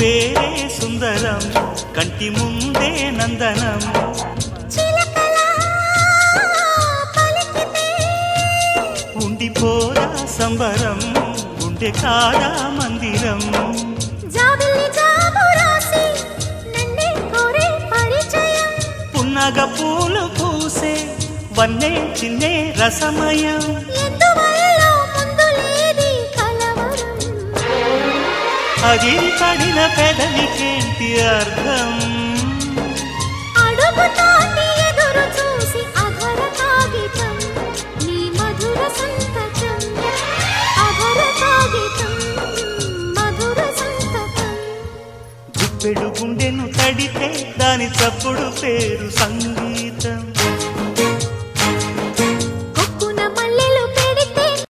పేరే సుందరం కంటి ముందే నందనం ఉండిపోరా సంబరం గుండె కాదా మందిరం పున్నగ పూలు పూసే వన్నే చిన్నే రసమయం అగిరి పడిన పెదవికేంటి అర్థం అడుగుతాంది ఎదురు చూసి అధర కాగితం నీ మధుర సంతకం అధర కాగితం మధుర సంతకం గుప్పెడు గుండెను తడితే దాని చప్పుడు పేరు సంగీతం